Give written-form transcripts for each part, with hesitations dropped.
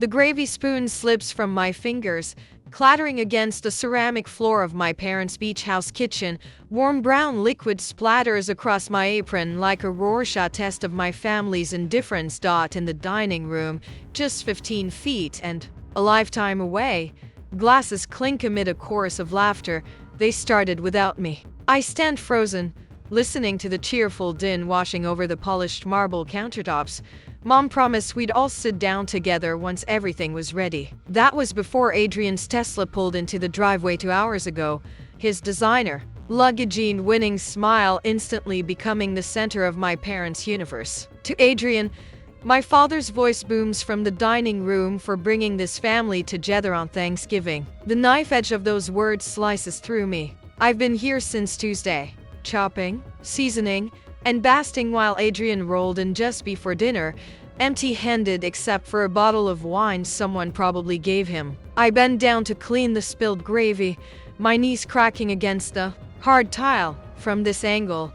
The gravy spoon slips from my fingers, clattering against the ceramic floor of my parents' beach house kitchen. Warm brown liquid splatters across my apron like a Rorschach test of my family's indifference. In the dining room, just 15 feet and a lifetime away, glasses clink amid a chorus of laughter. They started without me. I stand frozen, listening to the cheerful din washing over the polished marble countertops. Mom promised we'd all sit down together once everything was ready. That was before Adrian's Tesla pulled into the driveway 2 hours ago, his designer, luggagine winning smile instantly becoming the center of my parents' universe. To Adrian, my father's voice booms from the dining room for bringing this family together on Thanksgiving. The knife edge of those words slices through me. I've been here since Tuesday, chopping, seasoning, and basting while Adrian rolled in just before dinner, empty-handed except for a bottle of wine someone probably gave him. I bend down to clean the spilled gravy, my knees cracking against the hard tile. From this angle,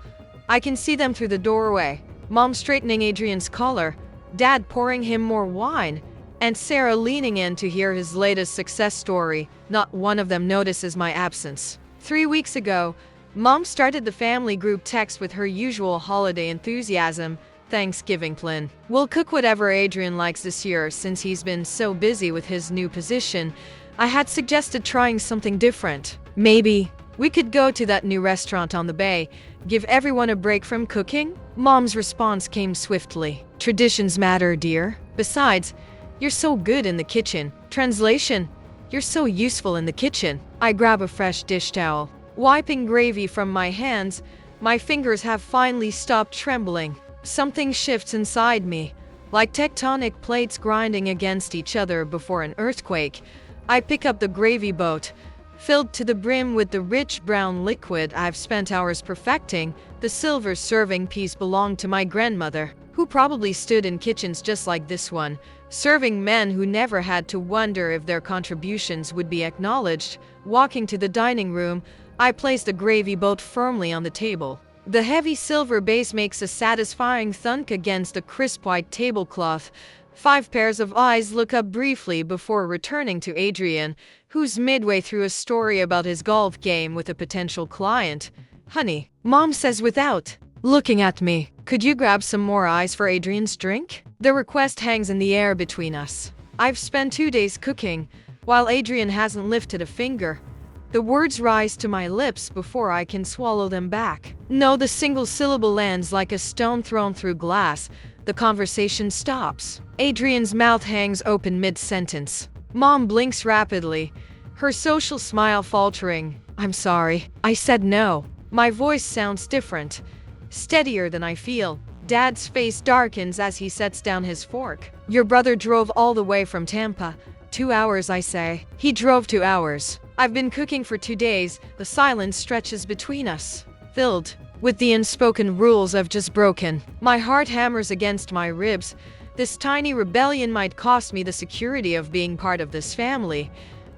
I can see them through the doorway. Mom straightening Adrian's collar, Dad pouring him more wine, and Sarah leaning in to hear his latest success story. Not one of them notices my absence. 3 weeks ago, Mom started the family group text with her usual holiday enthusiasm. Thanksgiving plan. We'll cook whatever Adrian likes this year since he's been so busy with his new position. I had suggested trying something different. Maybe we could go to that new restaurant on the bay, give everyone a break from cooking. Mom's response came swiftly. Traditions matter, dear. Besides, you're so good in the kitchen. Translation, you're so useful in the kitchen. I grab a fresh dish towel. Wiping gravy from my hands, my fingers have finally stopped trembling. Something shifts inside me, like tectonic plates grinding against each other before an earthquake. I pick up the gravy boat, filled to the brim with the rich brown liquid I've spent hours perfecting. The silver serving piece belonged to my grandmother, who probably stood in kitchens just like this one, serving men who never had to wonder if their contributions would be acknowledged. Walking to the dining room, I place the gravy boat firmly on the table. The heavy silver base makes a satisfying thunk against the crisp white tablecloth. 5 pairs of eyes look up briefly before returning to Adrian, who's midway through a story about his golf game with a potential client. Honey, Mom says without looking at me, could you grab some more ice for Adrian's drink? The request hangs in the air between us. I've spent 2 days cooking, while Adrian hasn't lifted a finger. The words rise to my lips before I can swallow them back. No, the single syllable lands like a stone thrown through glass. The conversation stops. Adrian's mouth hangs open mid-sentence. Mom blinks rapidly, her social smile faltering. I'm sorry. I said no. My voice sounds different, steadier than I feel. Dad's face darkens as he sets down his fork. Your brother drove all the way from Tampa. 2 hours, I say. He drove 2 hours. I've been cooking for 2 days. The silence stretches between us, filled with the unspoken rules I've just broken. My heart hammers against my ribs. This tiny rebellion might cost me the security of being part of this family,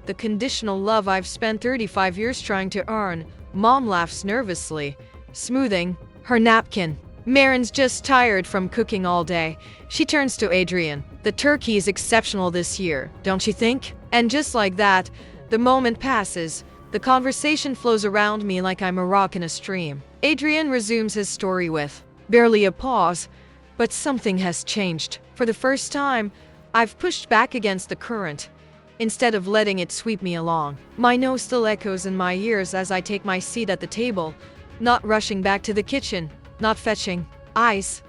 the conditional love I've spent 35 years trying to earn. Mom laughs nervously, smoothing her napkin. Marin's just tired from cooking all day. She turns to Adrian. The turkey is exceptional this year, don't you think? And just like that, the moment passes. The conversation flows around me like I'm a rock in a stream. Adrian resumes his story with barely a pause, but something has changed. For the first time, I've pushed back against the current, instead of letting it sweep me along. My nose still echoes in my ears as I take my seat at the table, not rushing back to the kitchen, not fetching ice,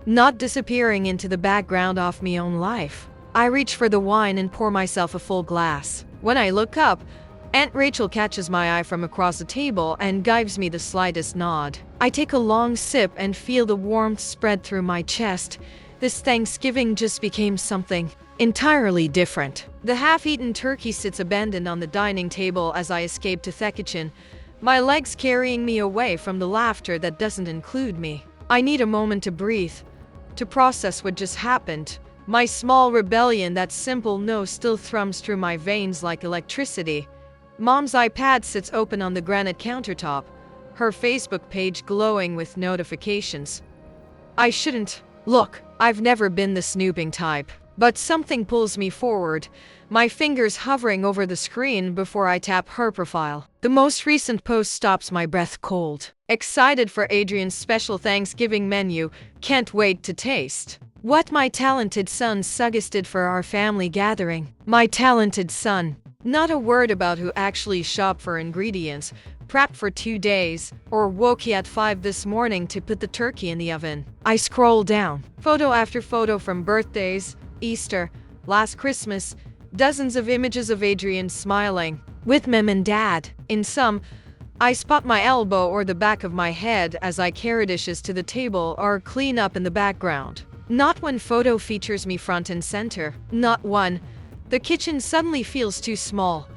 not disappearing into the background of my own life. I reach for the wine and pour myself a full glass. When I look up, Aunt Rachel catches my eye from across the table and gives me the slightest nod. I take a long sip and feel the warmth spread through my chest. This Thanksgiving just became something entirely different. The half-eaten turkey sits abandoned on the dining table as I escape to the kitchen, my legs carrying me away from the laughter that doesn't include me. I need a moment to breathe, to process what just happened. My small rebellion, that simple no, still thrums through my veins like electricity. Mom's iPad sits open on the granite countertop, her Facebook page glowing with notifications. I shouldn't look. I've never been the snooping type. But something pulls me forward, my fingers hovering over the screen before I tap her profile. The most recent post stops my breath cold. Excited for Adrian's special Thanksgiving menu, can't wait to taste what my talented son suggested for our family gathering. My talented son. Not a word about who actually shopped for ingredients, prepped for 2 days, or woke at 5 this morning to put the turkey in the oven. I scroll down. Photo after photo from birthdays, Easter, last Christmas, dozens of images of Adrian smiling with mom and dad. In some, I spot my elbow or the back of my head as I carry dishes to the table or clean up in the background. Not one photo features me front and center. Not one. The kitchen suddenly feels too small.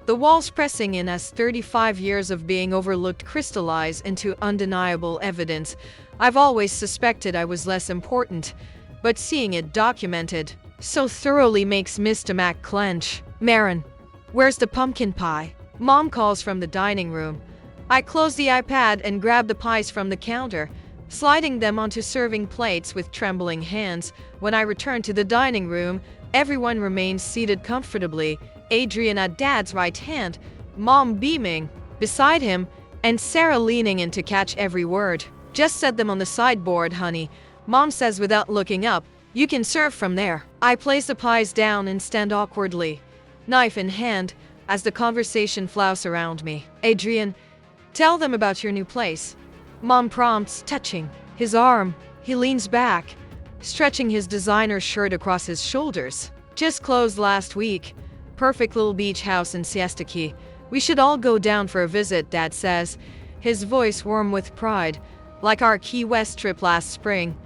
The walls pressing in as 35 years of being overlooked crystallize into undeniable evidence. I've always suspected I was less important, but seeing it documented so thoroughly makes Miss Mac clench. Marin, where's the pumpkin pie? Mom calls from the dining room. I close the iPad and grab the pies from the counter, sliding them onto serving plates with trembling hands. When I return to the dining room, everyone remains seated comfortably. Adrian at Dad's right hand, Mom beaming beside him, and Sarah leaning in to catch every word. Just set them on the sideboard, honey, Mom says without looking up. You can serve from there. I place the pies down and stand awkwardly, knife in hand, as the conversation flows around me. Adrian, tell them about your new place. Mom prompts, touching his arm. He leans back, stretching his designer shirt across his shoulders. Just closed last week. Perfect little beach house in Siesta Key. We should all go down for a visit, Dad says, his voice warm with pride, like our Key West trip last spring.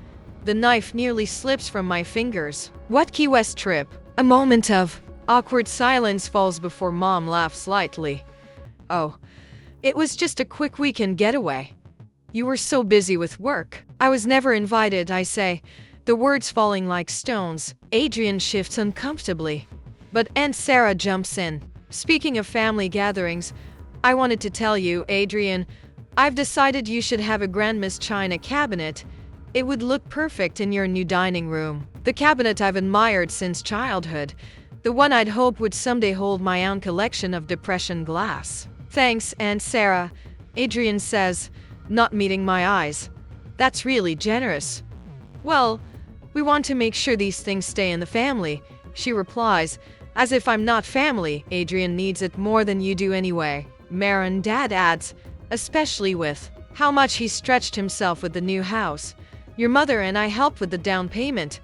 The knife nearly slips from my fingers. What Key West trip? A moment of awkward silence falls before Mom laughs lightly. Oh, it was just a quick weekend getaway. You were so busy with work. I was never invited, I say, the words falling like stones. Adrian shifts uncomfortably, but Aunt Sarah jumps in. Speaking of family gatherings, I wanted to tell you, Adrian, I've decided you should have a Grandma's china cabinet. It would look perfect in your new dining room. The cabinet I've admired since childhood. The one I'd hoped would someday hold my own collection of depression glass. Thanks, Aunt Sarah, Adrian says, not meeting my eyes. That's really generous. Well, we want to make sure these things stay in the family, she replies. As if I'm not family, Adrian needs it more than you do anyway. Marin, Dad adds, especially with how much he stretched himself with the new house. Your mother and I helped with the down payment,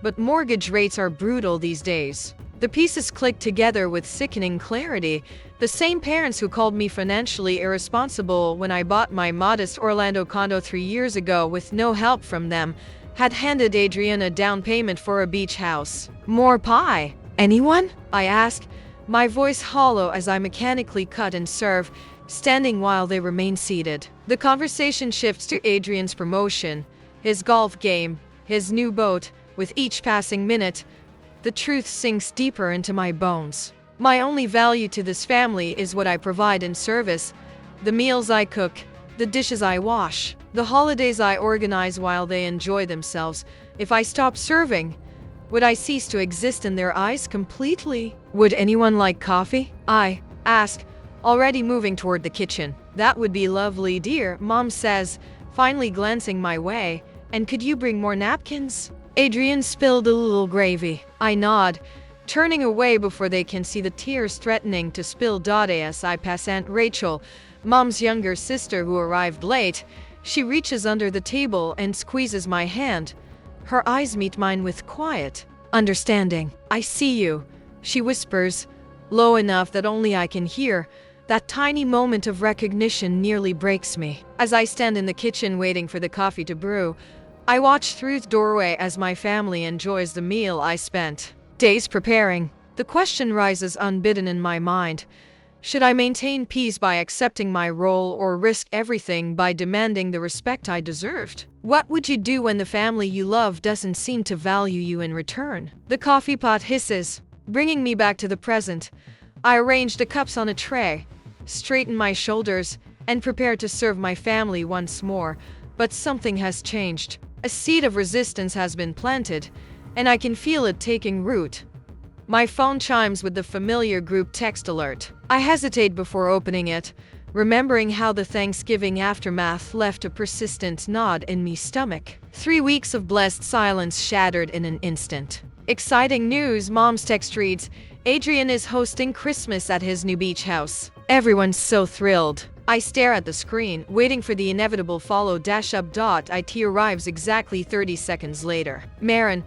but mortgage rates are brutal these days. The pieces click together with sickening clarity. The same parents who called me financially irresponsible when I bought my modest Orlando condo 3 years ago with no help from them had handed Adrian a down payment for a beach house. More pie. Anyone? I ask, my voice hollow as I mechanically cut and serve, standing while they remain seated. The conversation shifts to Adrian's promotion, his golf game, his new boat. With each passing minute, the truth sinks deeper into my bones. My only value to this family is what I provide in service, the meals I cook, the dishes I wash, the holidays I organize while they enjoy themselves. If I stop serving, would I cease to exist in their eyes completely? Would anyone like coffee? I ask, already moving toward the kitchen. That would be lovely, dear, Mom says, finally glancing my way. And could you bring more napkins? Adrian spilled a little gravy. I nod, turning away before they can see the tears threatening to spill. As I pass Aunt Rachel, Mom's younger sister who arrived late, she reaches under the table and squeezes my hand. Her eyes meet mine with quiet understanding. I see you, she whispers, low enough that only I can hear. That tiny moment of recognition nearly breaks me. As I stand in the kitchen waiting for the coffee to brew, I watch through the doorway as my family enjoys the meal I spent days preparing. The question rises unbidden in my mind. Should I maintain peace by accepting my role or risk everything by demanding the respect I deserved? What would you do when the family you love doesn't seem to value you in return? The coffee pot hisses, bringing me back to the present. I arrange the cups on a tray, straighten my shoulders, and prepare to serve my family once more. But something has changed. A seed of resistance has been planted. and I can feel it taking root. My phone chimes with the familiar group text alert. I hesitate before opening it, remembering how the Thanksgiving aftermath left a persistent knot in me stomach. 3 weeks of blessed silence shattered in an instant. Exciting news, Mom's text reads, Adrian is hosting Christmas at his new beach house. Everyone's so thrilled. I stare at the screen, waiting for the inevitable follow-up. It arrives exactly 30 seconds later. Marin,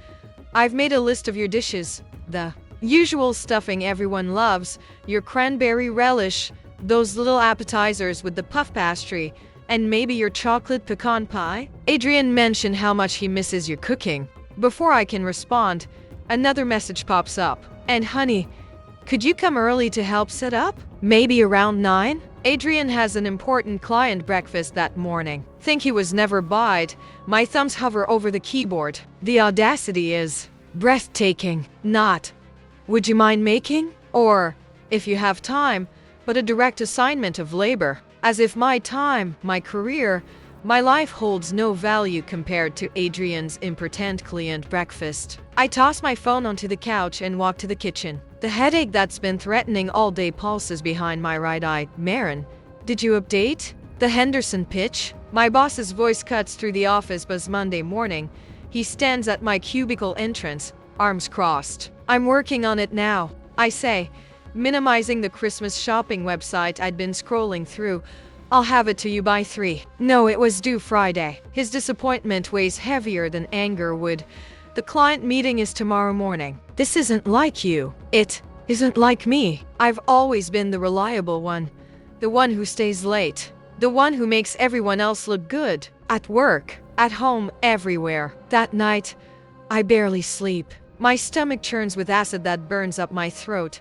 I've made a list of your dishes. The usual stuffing everyone loves, your cranberry relish, those little appetizers with the puff pastry, and maybe your chocolate pecan pie? Adrian mentioned how much he misses your cooking. Before I can respond, another message pops up. And honey, could you come early to help set up? Maybe around 9? Adrian has an important client breakfast that morning. Think he was never buyed. My thumbs hover over the keyboard. The audacity is breathtaking. Not, would you mind making? Or, if you have time, but a direct assignment of labor. As if my time, my career, my life holds no value compared to Adrian's impotent client breakfast. I toss my phone onto the couch and walk to the kitchen. The headache that's been threatening all day pulses behind my right eye. Marin, did you update the Henderson pitch? My boss's voice cuts through the office buzz Monday morning. He stands at my cubicle entrance, arms crossed. I'm working on it now, I say, minimizing the Christmas shopping website I'd been scrolling through. I'll have it to you by 3. No, it was due Friday. His disappointment weighs heavier than anger would. The client meeting is tomorrow morning. This isn't like you. It isn't like me. I've always been the reliable one. The one who stays late. The one who makes everyone else look good. At work, at home, everywhere. That night, I barely sleep. My stomach churns with acid that burns up my throat.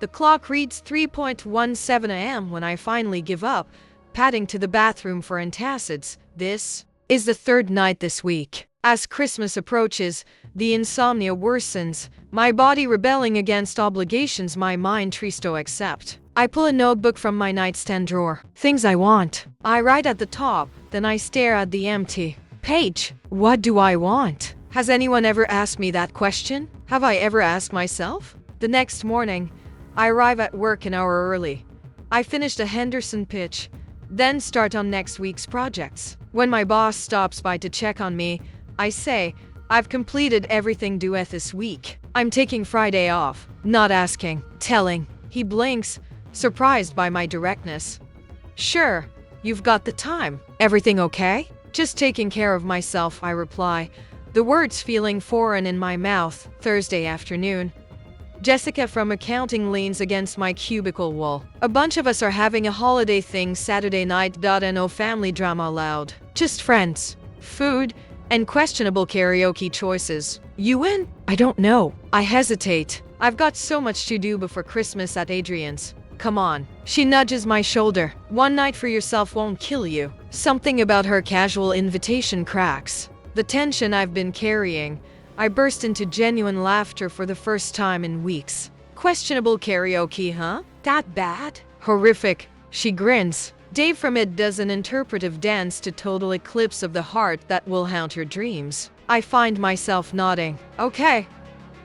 The clock reads 3:17 a.m. when I finally give up, padding to the bathroom for antacids. This is the 3rd night this week. As Christmas approaches, the insomnia worsens, my body rebelling against obligations my mind tries to accept. I pull a notebook from my nightstand drawer. Things I want. I write at the top, then I stare at the empty page. What do I want? Has anyone ever asked me that question? Have I ever asked myself? The next morning, I arrive at work an hour early. I finish the Henderson pitch, then start on next week's projects. When my boss stops by to check on me, I say, I've completed everything due this week. I'm taking Friday off. Not asking, telling. He blinks, surprised by my directness. Sure, you've got the time. Everything okay? Just taking care of myself, I reply, the words feeling foreign in my mouth. Thursday afternoon. Jessica from accounting leans against my cubicle wall. A bunch of us are having a holiday thing Saturday night. No family drama allowed. Just friends, food, and questionable karaoke choices. You in? I don't know. I hesitate. I've got so much to do before Christmas at Adrian's. Come on. She nudges my shoulder. One night for yourself won't kill you. Something about her casual invitation cracks the tension I've been carrying. I burst into genuine laughter for the first time in weeks. Questionable karaoke, huh? That bad? Horrific. She grins. Dave from It does an interpretive dance to Total Eclipse of the Heart that will haunt your dreams. I find myself nodding. Okay.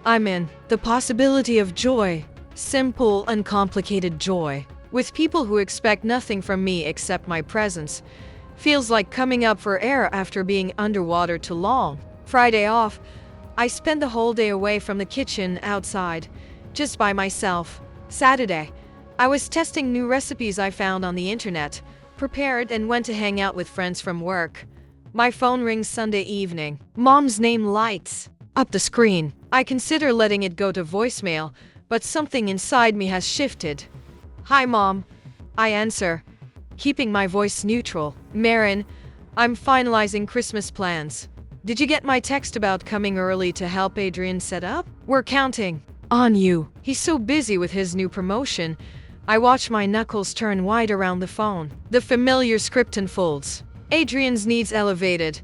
I'm in. The possibility of joy. Simple, uncomplicated joy. With people who expect nothing from me except my presence. Feels like coming up for air after being underwater too long. Friday off. I spend the whole day away from the kitchen outside, just by myself. Saturday, I was testing new recipes I found on the internet, prepared and went to hang out with friends from work. My phone rings Sunday evening. Mom's name lights up the screen. I consider letting it go to voicemail, but something inside me has shifted. Hi, Mom. I answer, keeping my voice neutral. Marin, I'm finalizing Christmas plans. Did you get my text about coming early to help Adrian set up? We're counting on you. He's so busy with his new promotion. I watch my knuckles turn white around the phone. The familiar script unfolds. Adrian's needs elevated.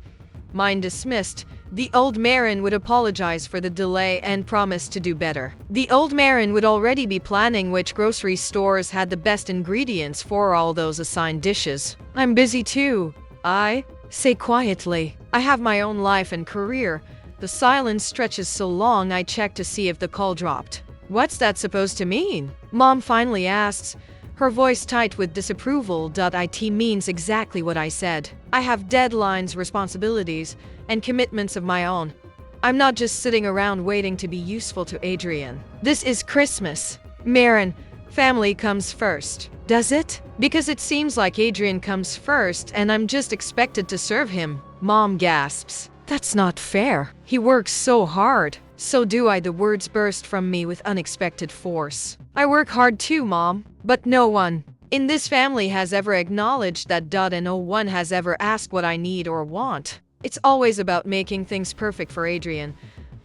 Mine dismissed. The old Marin would apologize for the delay and promise to do better. The old Marin would already be planning which grocery stores had the best ingredients for all those assigned dishes. I'm busy too, I say quietly. I have my own life and career. The silence stretches so long I check to see if the call dropped. What's that supposed to mean? Mom finally asks, her voice tight with disapproval. It means exactly what I said. I have deadlines, responsibilities, and commitments of my own. I'm not just sitting around waiting to be useful to Adrian. This is Christmas. Maren, family comes first. Does it? Because it seems like Adrian comes first and I'm just expected to serve him. Mom gasps. That's not fair. He works so hard. So do I. The words burst from me with unexpected force. I work hard too, Mom. But no one in this family has ever acknowledged that. And no one has ever asked what I need or want. It's always about making things perfect for Adrian.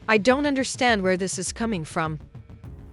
I don't understand where this is coming from.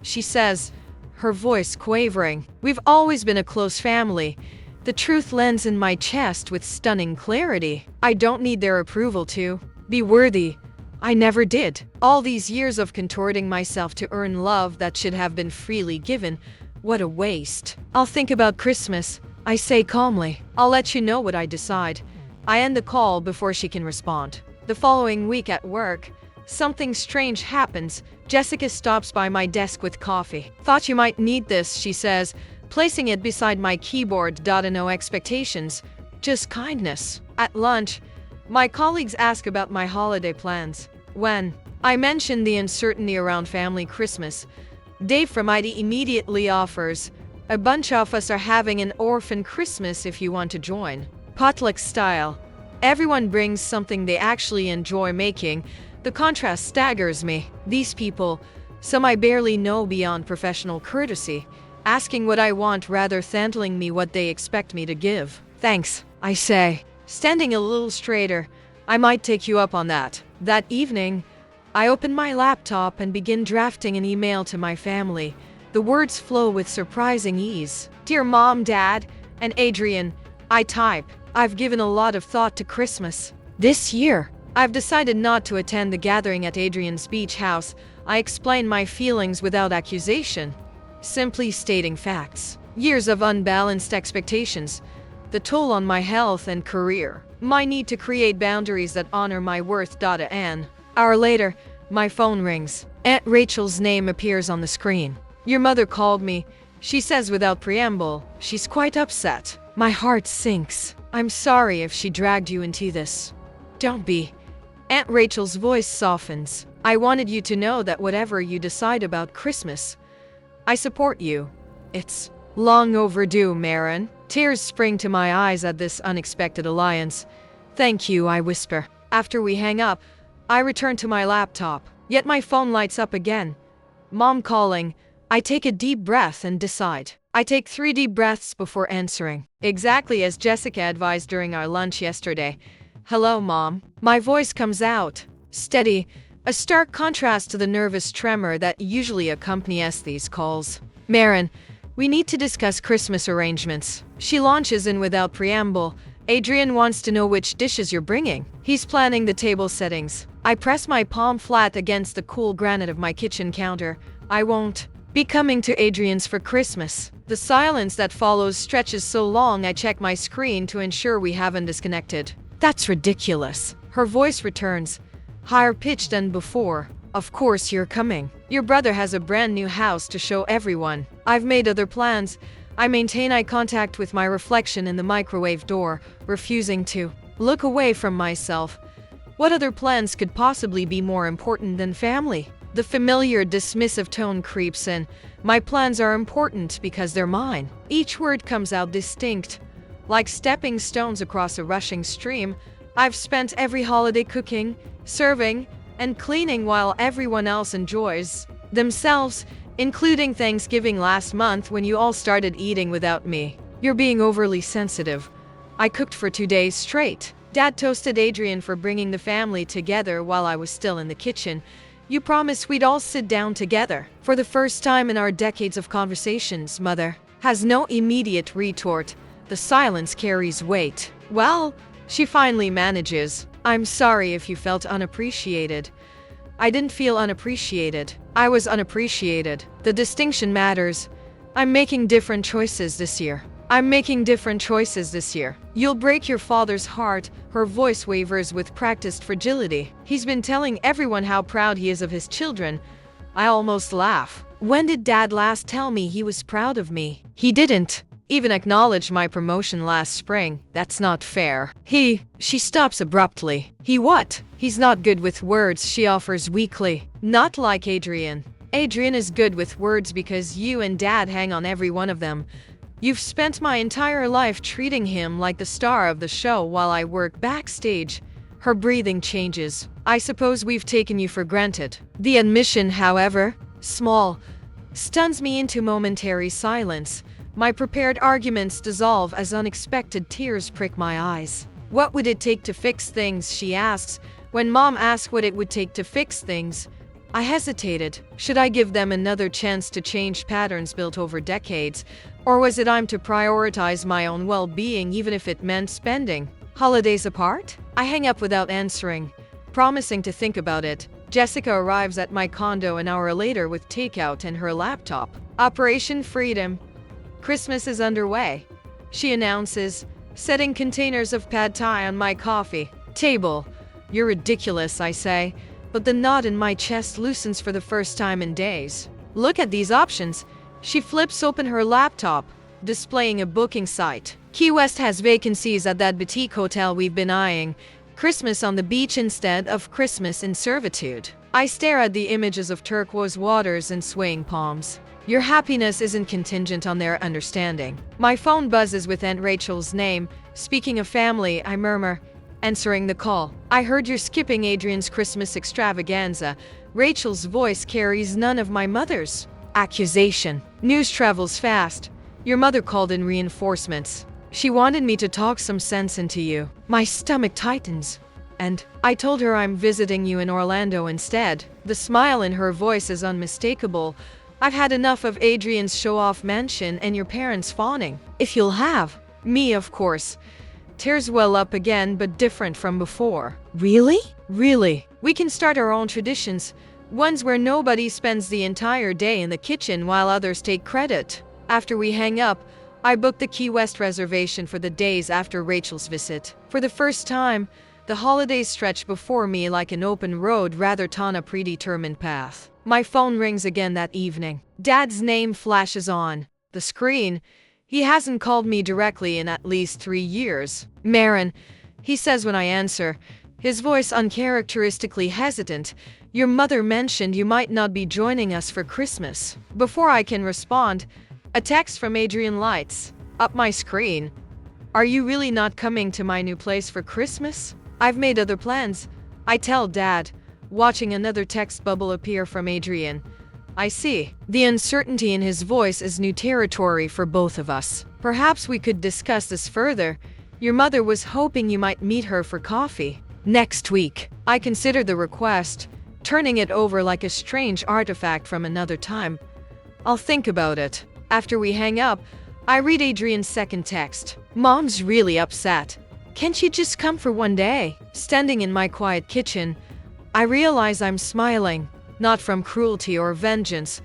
She says, her voice quavering. We've always been a close family. The truth lands in my chest with stunning clarity. I don't need their approval to be worthy. I never did. All these years of contorting myself to earn love that should have been freely given. What a waste. I'll think about Christmas, I say calmly. I'll let you know what I decide. I end the call before she can respond. The following week at work, something strange happens. Jessica stops by my desk with coffee. Thought you might need this, she says, placing it beside my keyboard. No expectations, just kindness. At lunch, my colleagues ask about my holiday plans. When I mention the uncertainty around family Christmas, Dave from ID immediately offers, a bunch of us are having an orphan Christmas if you want to join. Potluck style. Everyone brings something they actually enjoy making. The contrast staggers me. These people, some I barely know beyond professional courtesy, asking what I want rather than telling me what they expect me to give. Thanks, I say, standing a little straighter. I might take you up on that. That evening, I open my laptop and begin drafting an email to my family. The words flow with surprising ease. Dear Mom, Dad, and Adrian, I type. I've given a lot of thought to Christmas. This year, I've decided not to attend the gathering at Adrian's beach house. I explain my feelings without accusation, simply stating facts. Years of unbalanced expectations, the toll on my health and career, my need to create boundaries that honor my worth. An hour later, my phone rings. Aunt Rachel's name appears on the screen. Your mother called me, she says without preamble. She's quite upset. My heart sinks. I'm sorry if she dragged you into this. Don't be. Aunt Rachel's voice softens. I wanted you to know that whatever you decide about Christmas, I support you. It's long overdue, Maren. Tears spring to my eyes at this unexpected alliance. Thank you, I whisper. After we hang up, I return to my laptop. Yet my phone lights up again. Mom calling. I take a deep breath and decide. I take 3 deep breaths before answering. Exactly as Jessica advised during our lunch yesterday. Hello, Mom. My voice comes out, steady, a stark contrast to the nervous tremor that usually accompanies these calls. Maren, we need to discuss Christmas arrangements. She launches in without preamble. Adrian wants to know which dishes you're bringing. He's planning the table settings. I press my palm flat against the cool granite of my kitchen counter. I won't be coming to Adrian's for Christmas. The silence that follows stretches so long I check my screen to ensure we haven't disconnected. That's ridiculous. Her voice returns, higher pitched than before. Of course you're coming. Your brother has a brand new house to show everyone. I've made other plans. I maintain eye contact with my reflection in the microwave door, refusing to look away from myself. What other plans could possibly be more important than family? The familiar dismissive tone creeps in. My plans are important because they're mine. Each word comes out distinct. Like stepping stones across a rushing stream, I've spent every holiday cooking, serving, and cleaning while everyone else enjoys themselves, including Thanksgiving last month when you all started eating without me. You're being overly sensitive. I cooked for 2 days straight. Dad toasted Adrian for bringing the family together while I was still in the kitchen. You promised we'd all sit down together. For the first time in our decades of conversations, Mother has no immediate retort. The silence carries weight. Well, she finally manages. I'm sorry if you felt unappreciated. I didn't feel unappreciated. I was unappreciated. The distinction matters. I'm making different choices this year. I'm making different choices this year. You'll break your father's heart. Her voice wavers with practiced fragility. He's been telling everyone how proud he is of his children. I almost laugh. When did Dad last tell me he was proud of me? He didn't even acknowledge my promotion last spring. That's not fair. She stops abruptly. He what? He's not good with words, she offers weakly. Not like Adrian. Adrian is good with words because you and Dad hang on every one of them. You've spent my entire life treating him like the star of the show while I work backstage. Her breathing changes. I suppose we've taken you for granted. The admission, however, small, stuns me into momentary silence. My prepared arguments dissolve as unexpected tears prick my eyes. What would it take to fix things, she asks. When Mom asks what it would take to fix things, I hesitated. Should I give them another chance to change patterns built over decades? Or was it I'm to prioritize my own well-being even if it meant spending holidays apart? I hang up without answering, promising to think about it. Jessica arrives at my condo an hour later with takeout and her laptop. Operation Freedom. Christmas is underway, she announces, setting containers of pad thai on my coffee table. You're ridiculous, I say, but the knot in my chest loosens for the first time in days. Look at these options. She flips open her laptop, displaying a booking site. Key West has vacancies at that boutique hotel we've been eyeing. Christmas on the beach instead of Christmas in servitude. I stare at the images of turquoise waters and swaying palms. Your happiness isn't contingent on their understanding. My phone buzzes with Aunt Rachel's name. Speaking of family, I murmur, answering the call. I heard you're skipping Adrian's Christmas extravaganza. Rachel's voice carries none of my mother's accusation. News travels fast. Your mother called in reinforcements. She wanted me to talk some sense into you. My stomach tightens. And I told her I'm visiting you in Orlando instead. The smile in her voice is unmistakable. I've had enough of Adrian's show-off mansion and your parents fawning. If you'll have me, of course. Tears well up again, but different from before. Really? Really. We can start our own traditions. Ones where nobody spends the entire day in the kitchen while others take credit. After we hang up, I booked the Key West reservation for the days after Rachel's visit. For the first time, the holidays stretch before me like an open road rather than a predetermined path. My phone rings again that evening. Dad's name flashes on the screen. He hasn't called me directly in at least 3 years. Marin, he says when I answer, his voice uncharacteristically hesitant. Your mother mentioned you might not be joining us for Christmas. Before I can respond, a text from Adrian lights up my screen. Are you really not coming to my new place for Christmas? I've made other plans, I tell Dad, watching another text bubble appear from Adrian. I see. The uncertainty in his voice is new territory for both of us. Perhaps we could discuss this further. Your mother was hoping you might meet her for coffee next week. I consider the request, turning it over like a strange artifact from another time. I'll think about it. After we hang up, I read Adrian's second text. Mom's really upset. Can't you just come for one day? Standing in my quiet kitchen, I realize I'm smiling, not from cruelty or vengeance,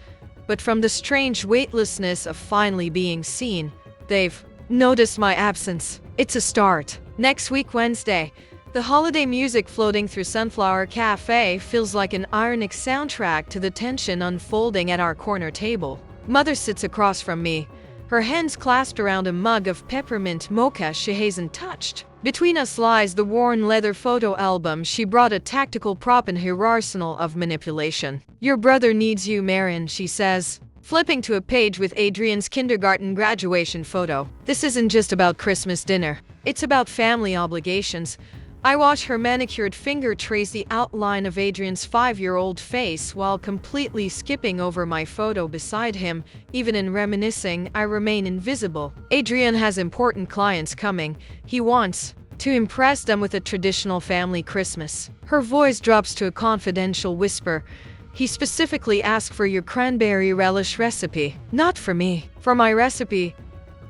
but from the strange weightlessness of finally being seen. They've noticed my absence. It's a start. Next week, Wednesday, the holiday music floating through Sunflower Cafe feels like an ironic soundtrack to the tension unfolding at our corner table. Mother sits across from me, her hands clasped around a mug of peppermint mocha she hasn't touched. Between us lies the worn leather photo album. She brought a tactical prop in her arsenal of manipulation. Your brother needs you, Marin, she says, flipping to a page with Adrian's kindergarten graduation photo. This isn't just about Christmas dinner. It's about family obligations. I watch her manicured finger trace the outline of Adrian's 5-year-old face while completely skipping over my photo beside him. Even in reminiscing, I remain invisible. Adrian has important clients coming. He wants to impress them with a traditional family Christmas. Her voice drops to a confidential whisper. He specifically asked for your cranberry relish recipe. Not for me. For my recipe.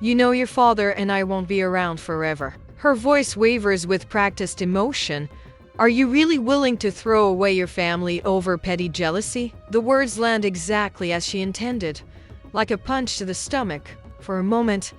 You know your father and I won't be around forever. Her voice wavers with practiced emotion. Are you really willing to throw away your family over petty jealousy? The words land exactly as she intended, like a punch to the stomach. For a moment,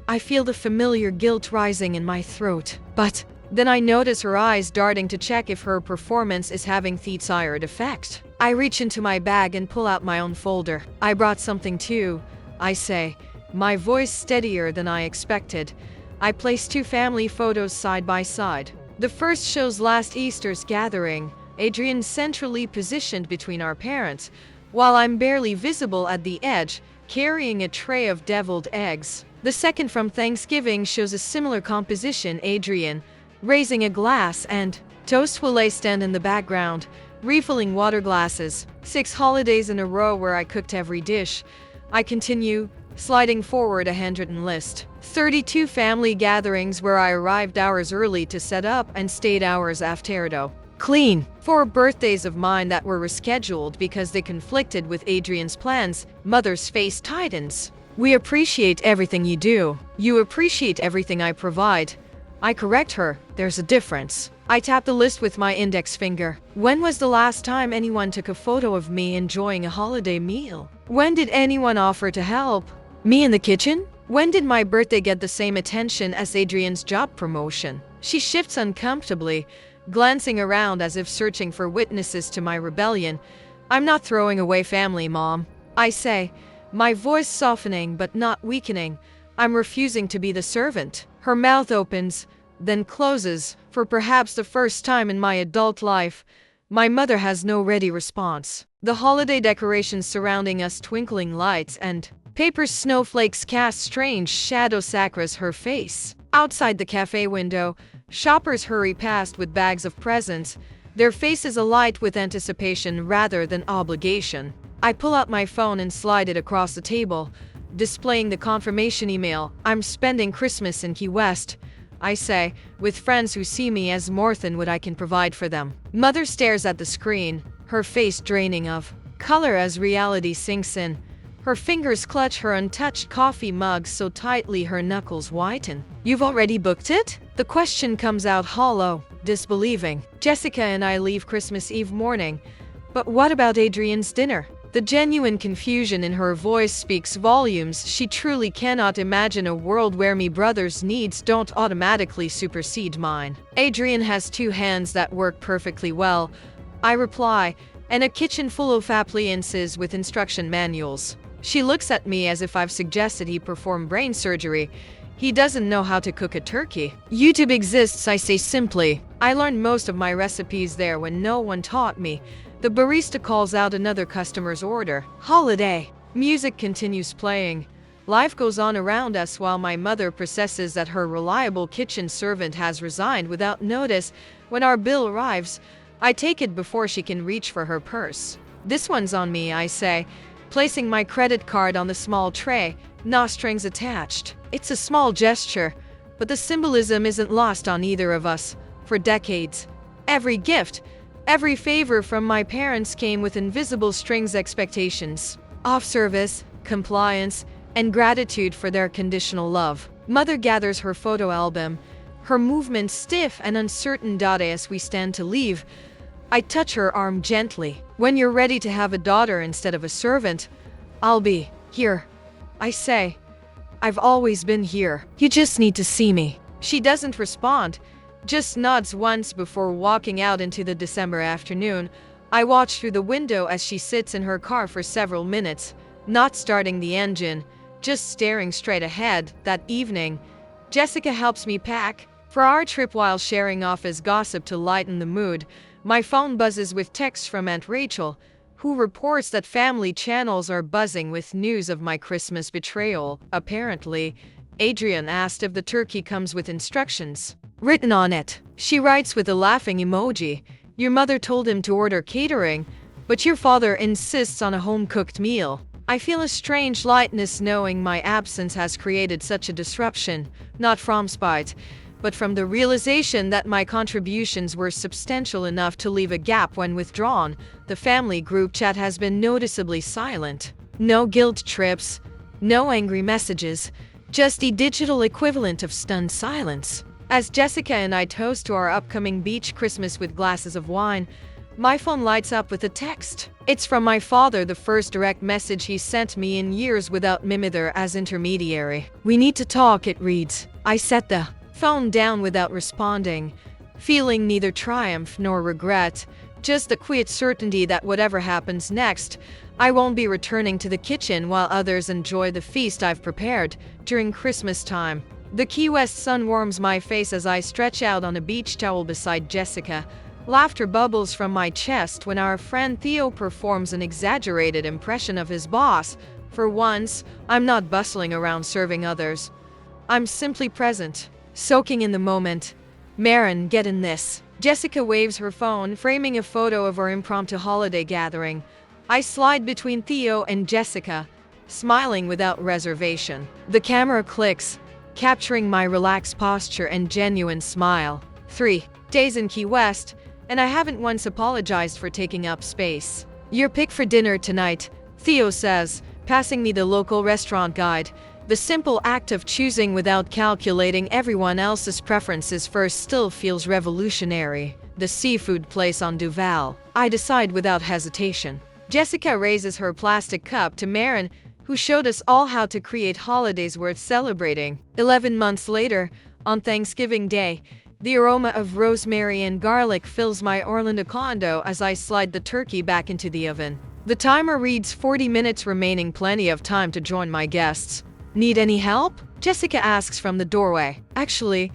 I feel the familiar guilt rising in my throat. But then I notice her eyes darting to check if her performance is having the desired effect. I reach into my bag and pull out my own folder. I brought something too, I say, my voice steadier than I expected. I place 2 family photos side by side. The first shows last Easter's gathering, Adrian centrally positioned between our parents, while I'm barely visible at the edge, carrying a tray of deviled eggs. The second from Thanksgiving shows a similar composition, Adrian raising a glass and toast will stand in the background, refilling water glasses. 6 holidays in a row where I cooked every dish. I continue, sliding forward a handwritten list. 32 family gatherings where I arrived hours early to set up and stayed hours afterwards. Clean. 4 birthdays of mine that were rescheduled because they conflicted with Adrian's plans. Mother's face tightens. We appreciate everything you do. You appreciate everything I provide. I correct her. There's a difference. I tap the list with my index finger. When was the last time anyone took a photo of me enjoying a holiday meal? When did anyone offer to help? Me in the kitchen? When did my birthday get the same attention as Adrian's job promotion? She shifts uncomfortably, glancing around as if searching for witnesses to my rebellion. I'm not throwing away family, Mom, I say, my voice softening but not weakening. I'm refusing to be the servant. Her mouth opens, then closes. For perhaps the first time in my adult life, my mother has no ready response. The holiday decorations surrounding us, twinkling lights and paper snowflakes cast strange shadows across her face. Outside the cafe window, shoppers hurry past with bags of presents, their faces alight with anticipation rather than obligation. I pull out my phone and slide it across the table, displaying the confirmation email. I'm spending Christmas in Key West, I say, with friends who see me as more than what I can provide for them. Mother stares at the screen, her face draining of color as reality sinks in. Her fingers clutch her untouched coffee mug so tightly her knuckles whiten. You've already booked it? The question comes out hollow, disbelieving. Jessica and I leave Christmas Eve morning. But what about Adrian's dinner? The genuine confusion in her voice speaks volumes. She truly cannot imagine a world where me brother's needs don't automatically supersede mine. Adrian has 2 hands that work perfectly well, I reply, and a kitchen full of appliances with instruction manuals. She looks at me as if I've suggested he perform brain surgery. He doesn't know how to cook a turkey. YouTube exists, I say simply. I learned most of my recipes there when no one taught me. The barista calls out another customer's order. Holiday. Music continues playing. Life goes on around us while my mother processes that her reliable kitchen servant has resigned without notice. When our bill arrives, I take it before she can reach for her purse. This one's on me, I say, placing my credit card on the small tray, no strings attached. It's a small gesture, but the symbolism isn't lost on either of us. For decades, every gift, every favor from my parents came with invisible strings, expectations of service, compliance, and gratitude for their conditional love. Mother gathers her photo album, her movements stiff and uncertain. As we stand to leave, I touch her arm gently. When you're ready to have a daughter instead of a servant, I'll be here, I say. I've always been here. You just need to see me. She doesn't respond, just nods once before walking out into the December afternoon. I watch through the window as she sits in her car for several minutes, not starting the engine, just staring straight ahead. That evening, Jessica helps me pack for our trip while sharing office gossip to lighten the mood. My phone buzzes with texts from Aunt Rachel, who reports that family channels are buzzing with news of my Christmas betrayal. Apparently, Adrian asked if the turkey comes with instructions written on it. She writes with a laughing emoji, "Your mother told him to order catering, but your father insists on a home-cooked meal." I feel a strange lightness knowing my absence has created such a disruption, not from spite, but from the realization that my contributions were substantial enough to leave a gap when withdrawn. The family group chat has been noticeably silent. No guilt trips, no angry messages, just the digital equivalent of stunned silence. As Jessica and I toast to our upcoming beach Christmas with glasses of wine, My phone lights up with a text. It's from my father, the first direct message he sent me in years without Mimitar as intermediary. "We need to talk," it reads. I set the phone down without responding, feeling neither triumph nor regret, just the quiet certainty that whatever happens next, I won't be returning to the kitchen while others enjoy the feast I've prepared during Christmas time. The Key West sun warms my face as I stretch out on a beach towel beside Jessica. Laughter bubbles from my chest when our friend Theo performs an exaggerated impression of his boss. For once, I'm not bustling around serving others. I'm simply present, soaking in the moment. "Marin, get in this." Jessica waves her phone, framing a photo of our impromptu holiday gathering. I slide between Theo and Jessica, smiling without reservation. The camera clicks, capturing my relaxed posture and genuine smile. 3 days in Key West, and I haven't once apologized for taking up space. "Your pick for dinner tonight," Theo says, passing me the local restaurant guide. The simple act of choosing without calculating everyone else's preferences first still feels revolutionary. The seafood place on Duval. I decide without hesitation. Jessica raises her plastic cup to Marin, who showed us all how to create holidays worth celebrating. 11 months later, on Thanksgiving Day, the aroma of rosemary and garlic fills my Orlando condo as I slide the turkey back into the oven. The timer reads 40 minutes remaining, plenty of time to join my guests. "Need any help?" Jessica asks from the doorway. "Actually,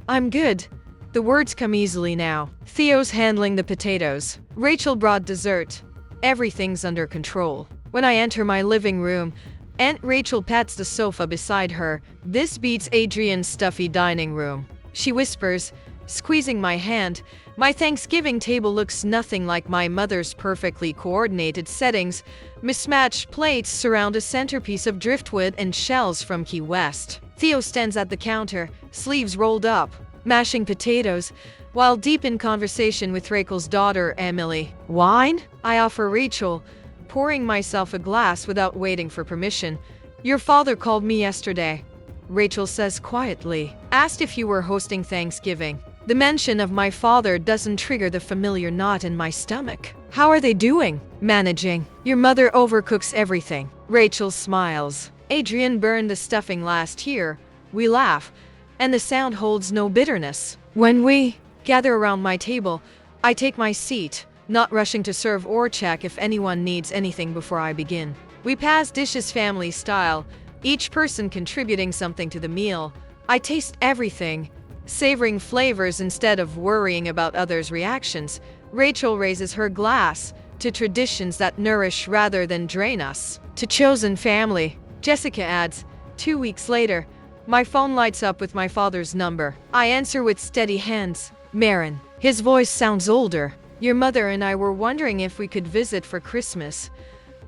I'm good." The words come easily now. Theo's handling the potatoes. Rachel brought dessert. Everything's under control. When I enter my living room, Aunt Rachel pats the sofa beside her. "This beats Adrian's stuffy dining room," she whispers, squeezing my hand. My Thanksgiving table looks nothing like my mother's perfectly coordinated settings. Mismatched plates surround a centerpiece of driftwood and shells from Key West. Theo stands at the counter, sleeves rolled up, mashing potatoes, while deep in conversation with Rachel's daughter, Emily. "Wine?" I offer Rachel, pouring myself a glass without waiting for permission. "Your father called me yesterday," Rachel says quietly. "Asked if you were hosting Thanksgiving." The mention of my father doesn't trigger the familiar knot in my stomach. "How are they doing?" "Managing. Your mother overcooks everything." Rachel smiles. "Adrian burned the stuffing last year." We laugh, and the sound holds no bitterness. When we gather around my table, I take my seat, not rushing to serve or check if anyone needs anything before I begin. We pass dishes family style, each person contributing something to the meal. I taste everything, savoring flavors instead of worrying about others' reactions. Rachel raises her glass to traditions that nourish rather than drain us. "To chosen family," Jessica adds. 2 weeks later, my phone lights up with my father's number. I answer with steady hands. "Marin." His voice sounds older. "Your mother and I were wondering if we could visit for Christmas."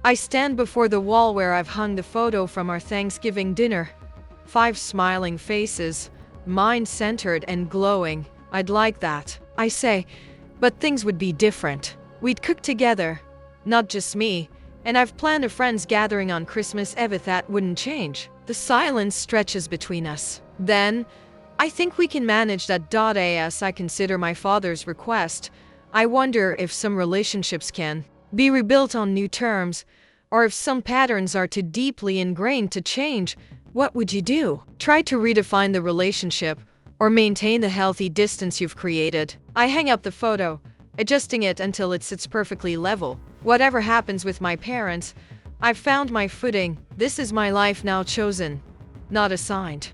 I stand before the wall where I've hung the photo from our Thanksgiving dinner. 5 smiling faces, mine centered and glowing. "I'd like that," I say, "but things would be different. We'd cook together, not just me, and I've planned a friends gathering on Christmas Eve. That wouldn't change." The silence stretches between us. Then, "I think we can manage that. As I consider my father's request, I wonder if some relationships can be rebuilt on new terms, or if some patterns are too deeply ingrained to change. What would you do? Try to redefine the relationship, or maintain the healthy distance you've created?" I hang up the photo, adjusting it until it sits perfectly level. Whatever happens with my parents, I've found my footing. This is my life now, chosen, not assigned.